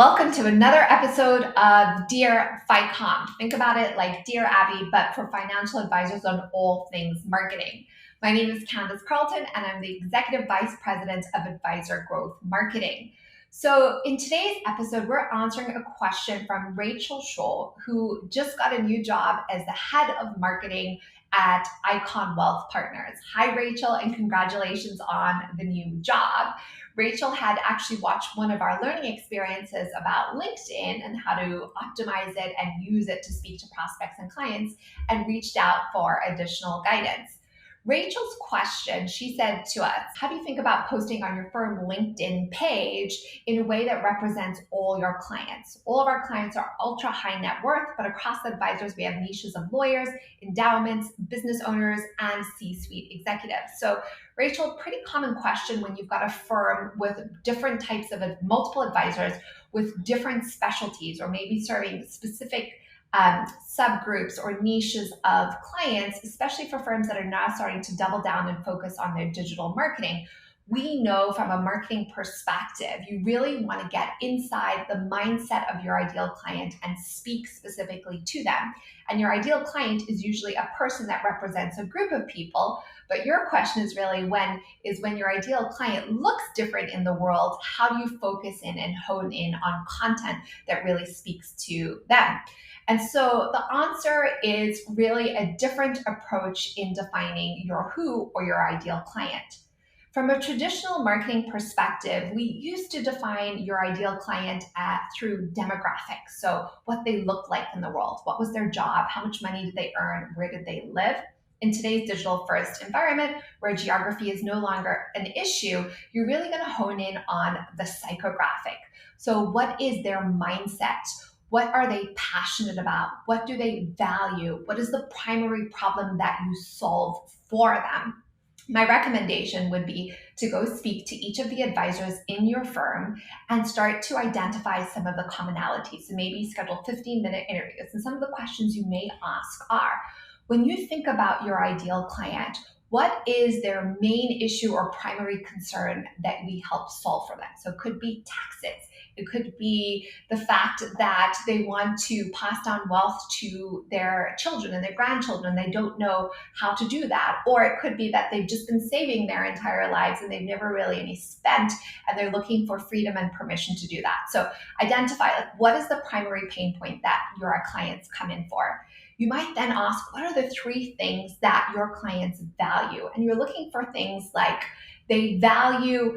welcome to another episode of Dear FiComm. Think about it like Dear Abby, but for financial advisors on all things marketing. My name is Candace Carlton, and I'm the Executive Vice President of Advisor Growth Marketing. So in today's episode, we're answering a question from Rachel Scholl, who just got a new job as the head of marketing at Icon Wealth Partners. Hi, Rachel, and congratulations on the new job. Rachel had actually watched one of our learning experiences about LinkedIn and how to optimize it and use it to speak to prospects and clients, and reached out for additional guidance. Rachel's question, she said to us, how do you think about posting on your firm LinkedIn page in a way that represents all your clients? All of our clients are ultra high net worth, but across the advisors, we have niches of lawyers, endowments, business owners, and C-suite executives. So Rachel, pretty common question when you've got a firm with different types of multiple advisors with different specialties, or maybe serving specific subgroups or niches of clients, especially for firms that are now starting to double down and focus on their digital marketing. We know from a marketing perspective, you really want to get inside the mindset of your ideal client and speak specifically to them. And your ideal client is usually a person that represents a group of people. But your question is really when your ideal client looks different in the world, how do you focus in and hone in on content that really speaks to them? And so the answer is really a different approach in defining your who or your ideal client. From a traditional marketing perspective, we used to define your ideal client through demographics. So what they look like in the world, what was their job, how much money did they earn, where did they live? In today's digital first environment, where geography is no longer an issue, you're really going to hone in on the psychographic. So what is their mindset? What are they passionate about? What do they value? What is the primary problem that you solve for them? My recommendation would be to go speak to each of the advisors in your firm and start to identify some of the commonalities. So maybe schedule 15-minute interviews. And some of the questions you may ask are, when you think about your ideal client, what is their main issue or primary concern that we help solve for them? So it could be taxes. It could be the fact that they want to pass down wealth to their children and their grandchildren. They don't know how to do that. Or it could be that they've just been saving their entire lives and they've never really any spent, and they're looking for freedom and permission to do that. So identify what is the primary pain point that your clients come in for. You might then ask, what are the 3 things that your clients value? And you're looking for things like they value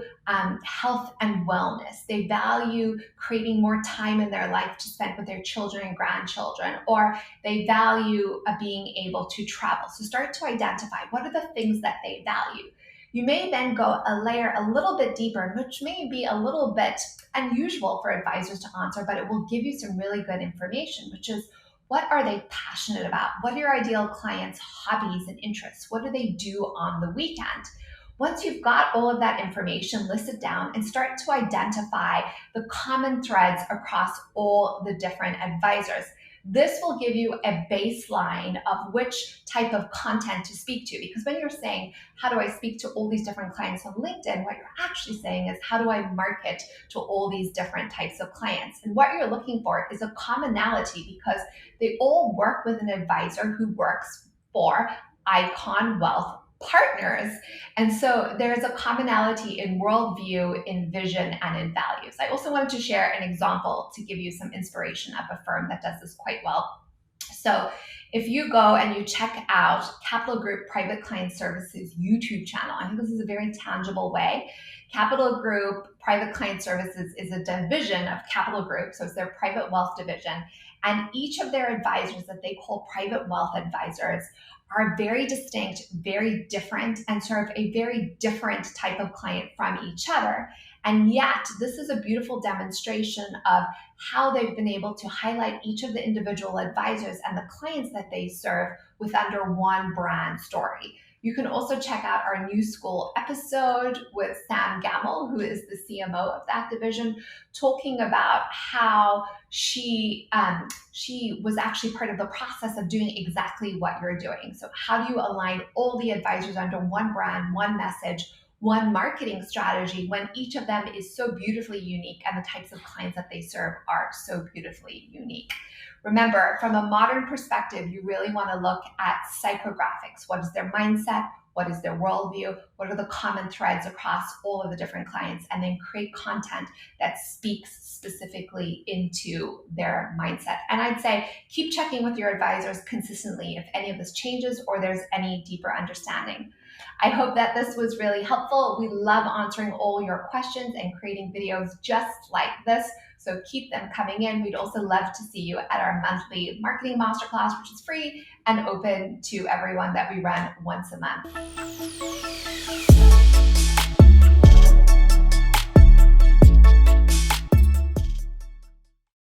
health and wellness. They value creating more time in their life to spend with their children and grandchildren, or they value being able to travel. So start to identify what are the things that they value. You may then go a layer a little bit deeper, which may be a little bit unusual for advisors to answer, but it will give you some really good information, which is, what are they passionate about? What are your ideal clients' hobbies and interests? What do they do on the weekend? Once you've got all of that information, list it down and start to identify the common threads across all the different advisors. This will give you a baseline of which type of content to speak to. Because when you're saying, how do I speak to all these different clients on LinkedIn? What you're actually saying is, how do I market to all these different types of clients? And what you're looking for is a commonality, because they all work with an advisor who works for Icon Wealth Partners. And so there's a commonality in worldview, in vision, and in values. I also wanted to share an example to give you some inspiration of a firm that does this quite well. So if you go and you check out Capital Group Private Client Services YouTube channel, I think this is a very tangible way. Capital Group Private Client Services is a division of Capital Group, so it's their private wealth division. And each of their advisors that they call private wealth advisors are very distinct, very different, and serve a very different type of client from each other. And yet, this is a beautiful demonstration of how they've been able to highlight each of the individual advisors and the clients that they serve with under one brand story. You can also check out our New School episode with Sam Gamble, who is the CMO of that division, talking about how she was actually part of the process of doing exactly what you're doing. So how do you align all the advisors under one brand, one message, one marketing strategy when each of them is so beautifully unique and the types of clients that they serve are so beautifully unique. Remember, from a modern perspective, you really want to look at psychographics. What is their mindset? What is their worldview? What are the common threads across all of the different clients? And then create content that speaks specifically into their mindset. And I'd say keep checking with your advisors consistently if any of this changes or there's any deeper understanding. I hope that this was really helpful. We love answering all your questions and creating videos just like this. So keep them coming in. We'd also love to see you at our monthly marketing masterclass, which is free and open to everyone that we run once a month.